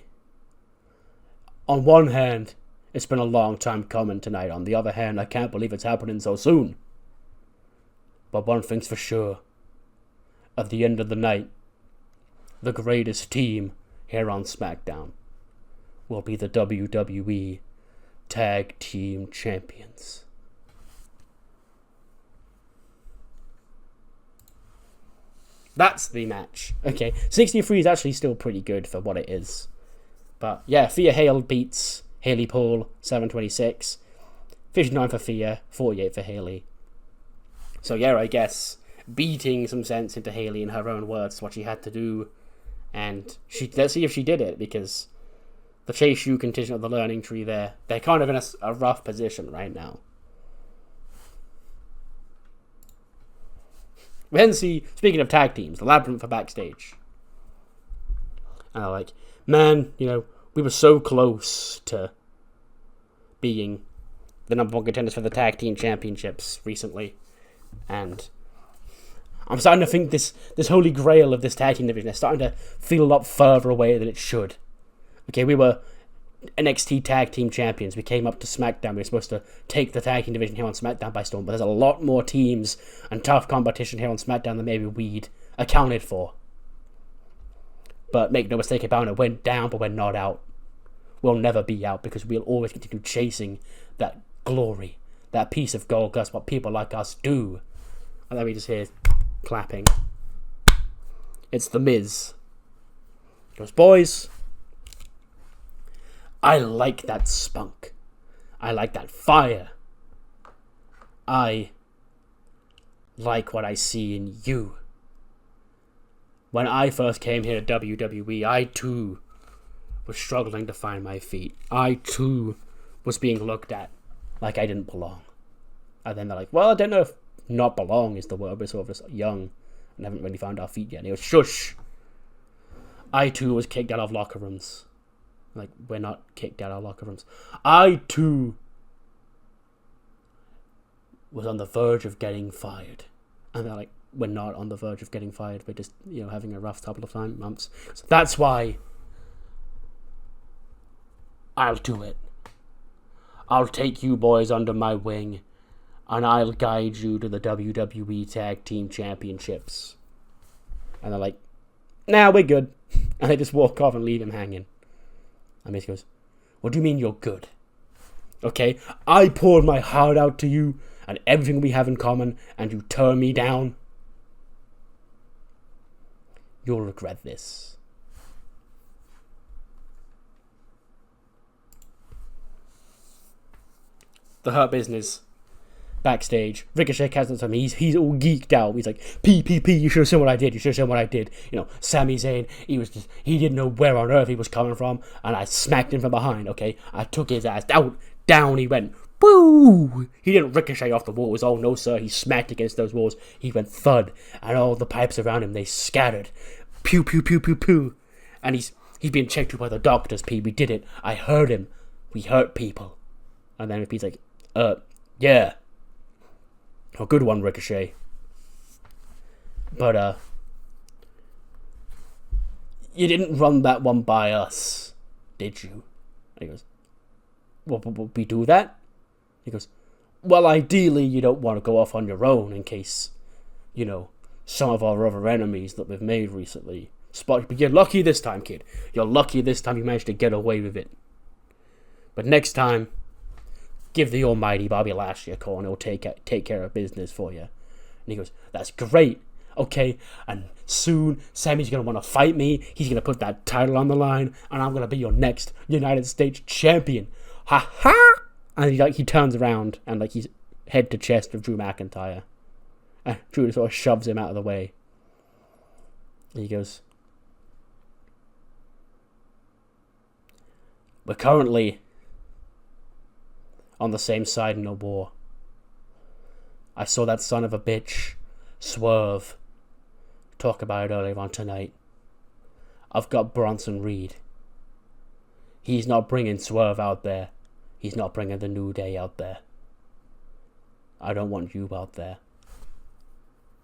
On one hand, it's been a long time coming tonight. On the other hand, I can't believe it's happening so soon. But one thing's for sure. At the end of the night, the greatest team here on SmackDown will be the WWE Tag Team Champions. That's the match. Okay, 63 is actually still pretty good for what it is. But yeah, Thea Hale beats Haley Paul, 726. 59 for Thea, 48 for Haley. So yeah, I guess beating some sense into Haley in her own words is what she had to do. And let's see if she did it, because the Chase U contingent of the learning tree there, they're kind of in a rough position right now. We then see, speaking of tag teams, the Labyrinth are backstage. And they're like, man, we were so close to being the number one contenders for the tag team championships recently. And I'm starting to think this holy grail of this tag team division is starting to feel a lot further away than it should. Okay, we were NXT tag team champions. We came up to SmackDown. We were supposed to take the tag team division here on SmackDown by storm. But there's a lot more teams and tough competition here on SmackDown than maybe we'd accounted for. But make no mistake about it, we're down, but we're not out. We'll never be out, because we'll always continue chasing that glory, that piece of gold. That's what people like us do. And then we just hear clapping. It's The Miz. He goes, boys, I like that spunk. I like that fire. I like what I see in you. When I first came here to WWE, I too was struggling to find my feet. I too was being looked at like I didn't belong. And then they're like, well, I don't know if not belong is the word. We're sort of just young and haven't really found our feet yet. And he goes, shush. I too was kicked out of locker rooms. Like, we're not kicked out of locker rooms. I too was on the verge of getting fired. And they're like, we're not on the verge of getting fired. We're just, having a rough couple of months. So that's why I'll do it. I'll take you boys under my wing, and I'll guide you to the WWE Tag Team Championships. And they're like, nah, we're good. And they just walk off and leave him hanging. And Miz goes, what do you mean you're good? Okay, I poured my heart out to you and everything we have in common, and you turn me down? You'll regret this. The Hurt Business backstage. Ricochet catches him. He's all geeked out. He's like, P, you should have seen what I did. You should have seen what I did. Sami Zayn, he didn't know where on earth he was coming from, and I smacked him from behind, okay? I took his ass out. Down he went. Boo! He didn't ricochet off the walls. Oh, no, sir. He smacked against those walls. He went thud, and all the pipes around him, they scattered. Pew, pew, pew, pew, pew. And he's being checked to by the doctors, P. We did it. I heard him. We hurt people. And then P's like, yeah. A good one, Ricochet. But, you didn't run that one by us, did you? And he goes, well, we do that? He goes, well, ideally, you don't want to go off on your own in case, some of our other enemies that we've made recently spot. But you're lucky this time, kid. You're lucky this time you managed to get away with it. But next time, give the almighty Bobby Lashley a call and he'll take care of business for you. And he goes, that's great. Okay, and soon Sammy's going to want to fight me. He's going to put that title on the line, and I'm going to be your next United States champion. Ha ha! And he turns around and he's head to chest with Drew McIntyre. And Drew sort of shoves him out of the way. And he goes, we're currently on the same side in a war. I saw that son of a bitch Swerve talk about it earlier on tonight. I've got Bronson Reed. He's not bringing Swerve out there. He's not bringing the New Day out there. I don't want you out there.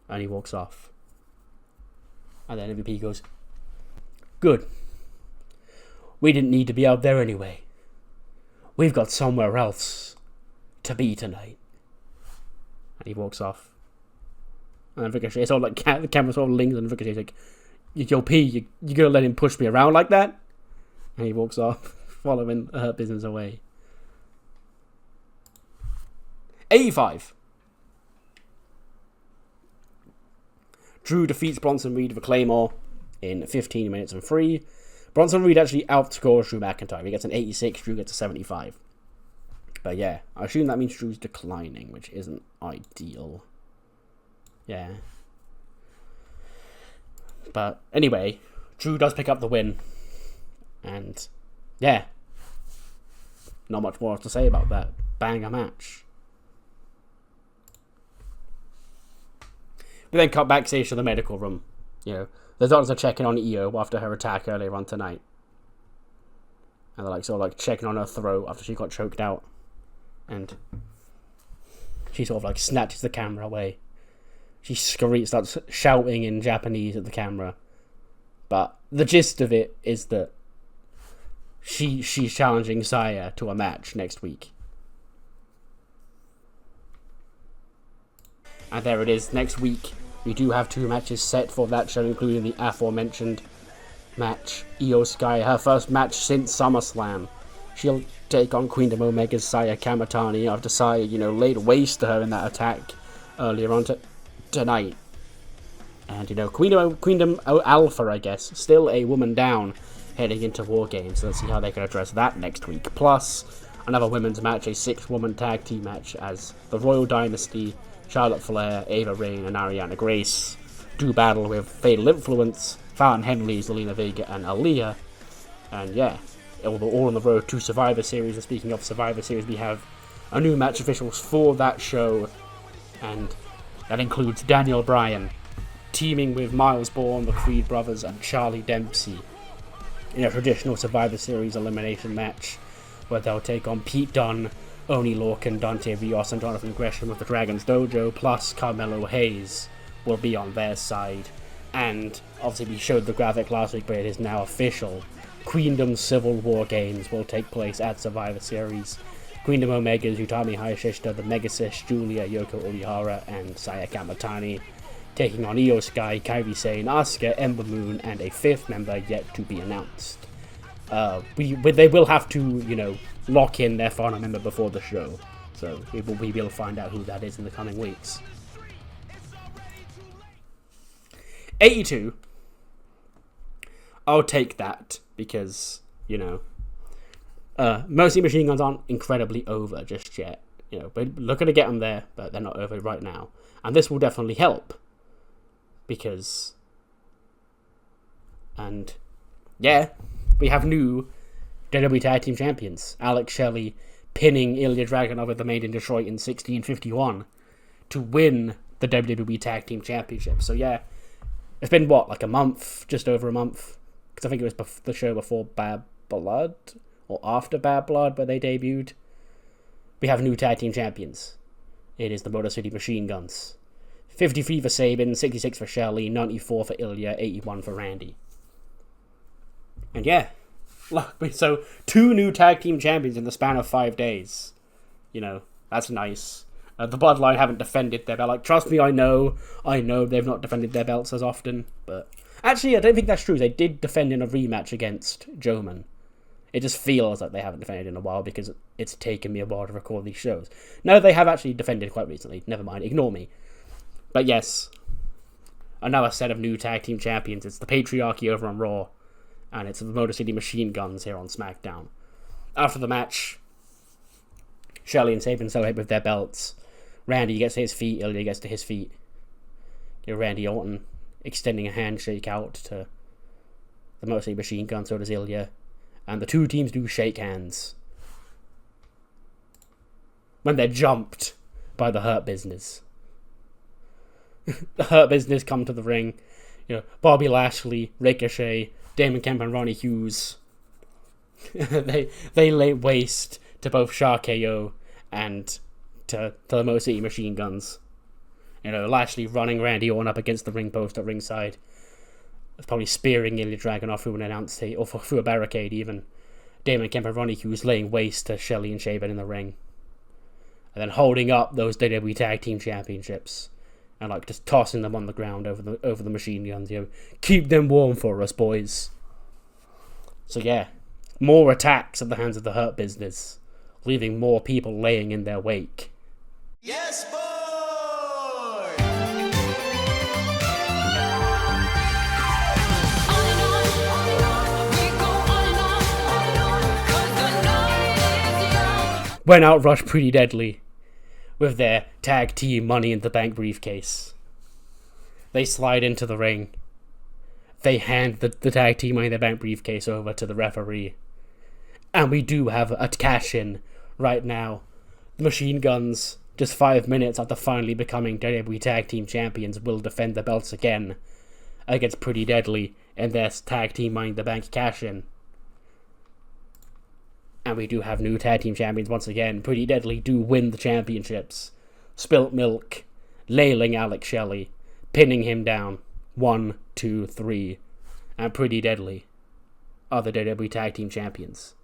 And he walks off. And then MVP goes, good. We didn't need to be out there anyway. We've got somewhere else to be tonight. And he walks off. And then Ricochet, it's all like the camera sort of lingers, and Ricochet's like, yo, P, you gonna let him push me around like that? And he walks off, following her business away. 85. Drew defeats Bronson Reed with a Claymore in 15 minutes and 3. Bronson Reed actually outscores Drew McIntyre. He gets an 86, Drew gets a 75. But yeah, I assume that means Drew's declining, which isn't ideal. Yeah. But anyway, Drew does pick up the win. And yeah, not much more to say about that banger match. We then cut backstage to the medical room. You know, the doctors are checking on Io after her attack earlier on tonight. And they're like sort of like checking on her throat after she got choked out. And she sort of like snatches the camera away. She starts shouting in Japanese at the camera. But the gist of it is that she's challenging Saya to a match next week. And there it is, next week. We do have 2 matches set for that show, including the aforementioned match. Io Sky, her first match since SummerSlam. She'll take on Queendom Omega's Saya Kamatani after Saya, laid waste to her in that attack earlier on tonight. And, Queendom Alpha, I guess, still a woman down heading into War Games. So let's see how they can address that next week. Plus, another women's match, a 6-woman tag team match as the Royal Dynasty, Charlotte Flair, Ava Raine, and Ariana Grace do battle with Fatal Influence, Fallon Henley, Zelina Vega, and Aaliyah. And yeah, all on the road to Survivor Series. And speaking of Survivor Series, we have a new match officials for that show, and that includes Daniel Bryan teaming with Miles Bourne, the Creed brothers, and Charlie Dempsey in a traditional Survivor Series elimination match where they'll take on Pete Dunne, Oni Lorcan, Dante Rios, and Jonathan Gresham with the Dragon's Dojo, plus Carmelo Hayes will be on their side. And obviously we showed the graphic last week, but it is now official. Queendom Civil War Games will take place at Survivor Series. Queendom Omega's Utami Hayashishita, the Megasis, Julia, Yoko Orihara, and Saya Kamatani taking on Io Sky, Kairi Sane, Asuka, Ember Moon, and a 5th member yet to be announced. They will have to, lock in their final member before the show. So we will be able to find out who that is in the coming weeks. 82. I'll take that because, mostly machine guns aren't incredibly over just yet. But looking to get them there, but they're not over right now. And this will definitely help. Because... And... yeah, we have new WWE Tag Team Champions. Alex Shelley pinning Ilya Dragunov at the Made in Detroit in 1651 to win the WWE Tag Team Championship. So yeah, it's been a month, just over a month. Because I think it was the show before Bad Blood, or after Bad Blood, where they debuted. We have new Tag Team Champions. It is the Motor City Machine Guns. 53 for Sabin, 66 for Shelley, 94 for Ilya, 81 for Randy. And yeah, so 2 new Tag Team Champions in the span of 5 days. That's nice. The Bloodline haven't defended their belt. Trust me, I know they've not defended their belts as often. But actually, I don't think that's true. They did defend in a rematch against Joman. It just feels like they haven't defended in a while because it's taken me a while to record these shows. No, they have actually defended quite recently. Never mind, ignore me. But yes, another set of new Tag Team Champions. It's the Patriarchy over on Raw. And it's the Motor City Machine Guns here on SmackDown. After the match, Shelley and Sabin celebrate with their belts. Randy gets to his feet, Ilya gets to his feet. Randy Orton extending a handshake out to the Motor City Machine Guns, so does Ilya. And the 2 teams do shake hands when they're jumped by the Hurt Business. The Hurt Business come to the ring. Bobby Lashley, Ricochet, Damon Kemp and Ronnie Hughes, they lay waste to both Shark-KO and to the Motor City Machine Guns. Lashley running Randy Orton up against the ring post at ringside. Probably spearing Ilya Dragunov through an announce table, or through a barricade even. Damon Kemp and Ronnie Hughes laying waste to Shelley and Shaven in the ring. And then holding up those WWE Tag Team Championships. And just tossing them on the ground over the machine guns. Keep them warm for us, boys. So yeah, more attacks at the hands of the Hurt Business, leaving more people laying in their wake. Yes, boy! When out rush Pretty Deadly with their tag team Money in the Bank briefcase. They slide into the ring. They hand the tag team Money in the Bank briefcase over to the referee. And we do have a cash-in right now. The Machine Guns, just 5 minutes after finally becoming WWE Tag Team Champions, will defend the belts again against Pretty Deadly in their tag team Money in the Bank cash-in. And we do have new tag team champions once again. Pretty Deadly do win the championships. Spilt Milk, nailing Alex Shelley, pinning him down. 1, 2, 3. And Pretty Deadly are the WWE Tag Team Champions.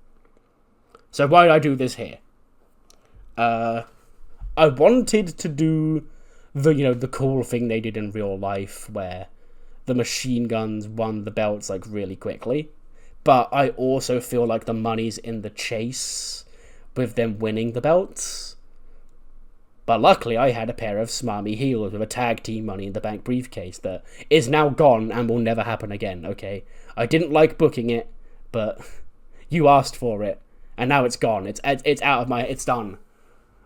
So why did I do this here? I wanted to do the cool thing they did in real life, where the Machine Guns won the belts really quickly. But I also feel like the money's in the chase with them winning the belts. But luckily I had a pair of smarmy heels with a tag team Money in the Bank briefcase that is now gone and will never happen again, okay? I didn't like booking it, but you asked for it, and now it's gone. It's out of it's done.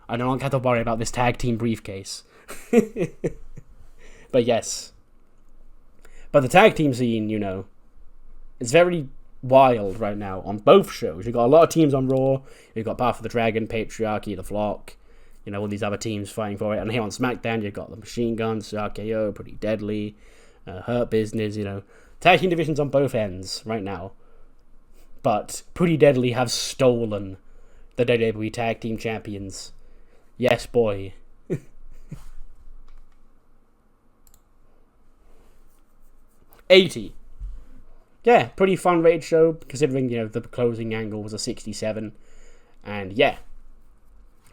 I no longer have to worry about this tag team briefcase. But yes. But the tag team scene, it's very wild right now on both shows. You've got a lot of teams on Raw. You've got Path of the Dragon, Patriarchy, The Flock, all these other teams fighting for it. And here on SmackDown, you've got the Machine Guns, RKO, Pretty Deadly, Hurt Business, tag team divisions on both ends right now. But Pretty Deadly have stolen the WWE Tag Team Champions. Yes, boy. 80. Yeah, pretty fun rated show, considering, the closing angle was a 67. And yeah,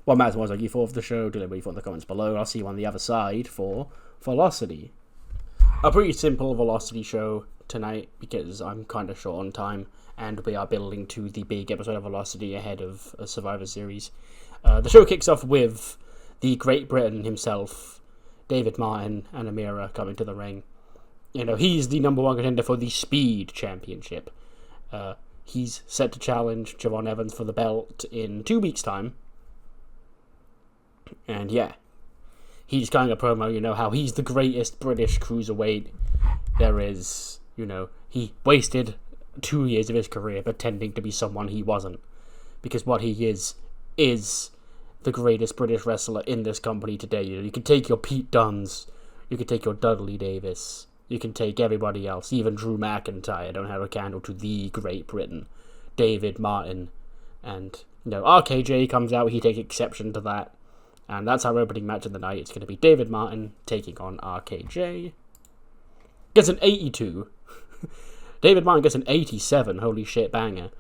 what matters was you thought of the show. Do let me know what you thought in the comments below. I'll see you on the other side for Velocity. A pretty simple Velocity show tonight, because I'm kind of short on time, and we are building to the big episode of Velocity ahead of a Survivor Series. The show kicks off with the Great Britain himself, David Martin and Amira, coming to the ring. He's the number one contender for the Speed Championship. He's set to challenge Javon Evans for the belt in 2 weeks' time. And yeah, he's cutting a promo, how he's the greatest British cruiserweight there is. He wasted 2 years of his career pretending to be someone he wasn't. Because what he is the greatest British wrestler in this company today. You can take your Pete Dunnes, you can take your Dudley Davis, you can take everybody else, even Drew McIntyre don't have a candle to the Great Britain, David Martin. And, RKJ comes out, he takes exception to that. And that's our opening match of the night. It's going to be David Martin taking on RKJ. Gets an 82. David Martin gets an 87. Holy shit, banger.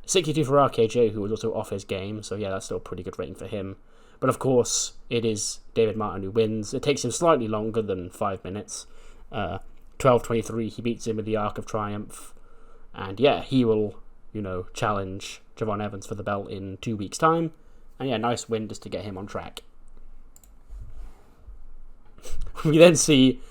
62 for RKJ, who was also off his game. So yeah, that's still a pretty good rating for him. But of course, it is David Martin who wins. It takes him slightly longer than 5 minutes. 12:23, he beats him with the Arc of Triumph. And yeah, he will, challenge Javon Evans for the belt in 2 weeks' time. And yeah, nice win just to get him on track. We then see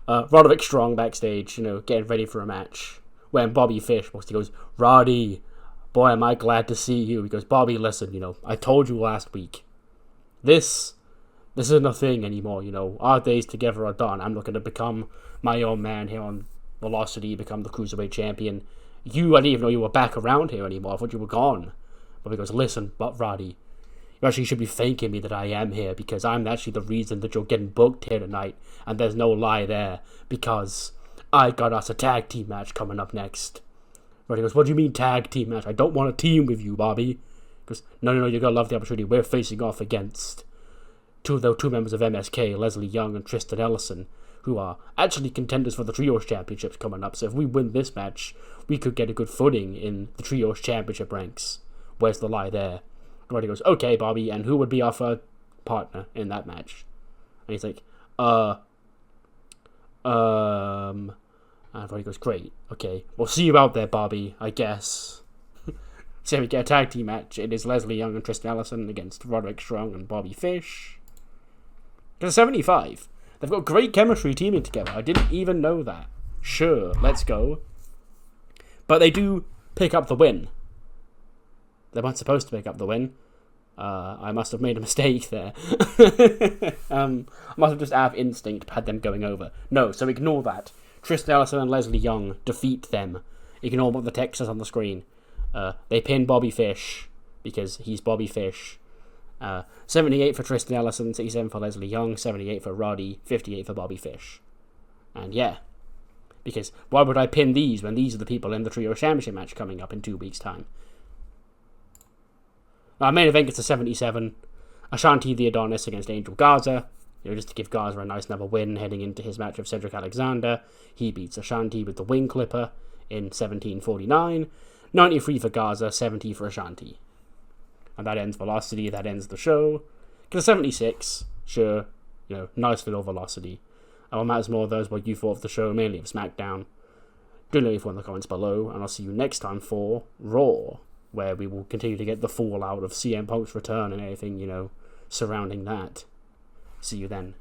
Roderick Strong backstage, getting ready for a match. When Bobby Fish he goes, "Roddy, boy, am I glad to see you." He goes, "Bobby, listen, I told you last week. This isn't a thing anymore, Our days together are done. I'm looking to become my own man here on Velocity, become the Cruiserweight Champion. I didn't even know you were back around here anymore. I thought you were gone." Bobby goes, "Listen, but Roddy, you actually should be thanking me that I am here, because I'm actually the reason that you're getting booked here tonight, and there's no lie there, because I got us a tag team match coming up next. Roddy goes, what do you mean tag team match? I don't want a team with you, Bobby. He goes, no, you gotta love the opportunity. We're facing off against two members of MSK, Leslie Young and Tristan Ellison, who are actually contenders for the Trios Championships coming up. So if we win this match, we could get a good footing in the Trios Championship ranks. Where's the lie there? Roddy goes, okay, Bobby, and who would be our third partner in that match? And he's like, and Roddy goes, great, okay, we'll see you out there, Bobby, I guess. So we get a tag team match. It is Leslie Young and Tristan Ellison against Roderick Strong and Bobby Fish. Because 75. They've got great chemistry teaming together. I didn't even know that. Sure, let's go. But they do pick up the win. They weren't supposed to pick up the win. I must have made a mistake there. I must have just out of instinct had them going over. No, so ignore that. Tristan Ellison and Leslie Young defeat them. Ignore what the text says on the screen. They pin Bobby Fish because he's Bobby Fish. 78 for Tristan Ellison, 67 for Leslie Young, 78 for Roddy, 58 for Bobby Fish. And yeah, because why would I pin these when these are the people in the Trio Championship match coming up in 2 weeks' time? Our main event gets a 77. Ashanti the Adonis against Angel Garza. Just to give Garza a nice another win heading into his match with Cedric Alexander. He beats Ashanti with the wing clipper in 17:49. 93 for Garza, 70 for Ashanti. And that ends Velocity, that ends the show. Because 76, sure, nice little Velocity. And what matters more, though, is what you thought of the show, mainly of SmackDown. Do leave in the comments below, and I'll see you next time for Raw, where we will continue to get the fallout of CM Punk's return and everything, surrounding that. See you then.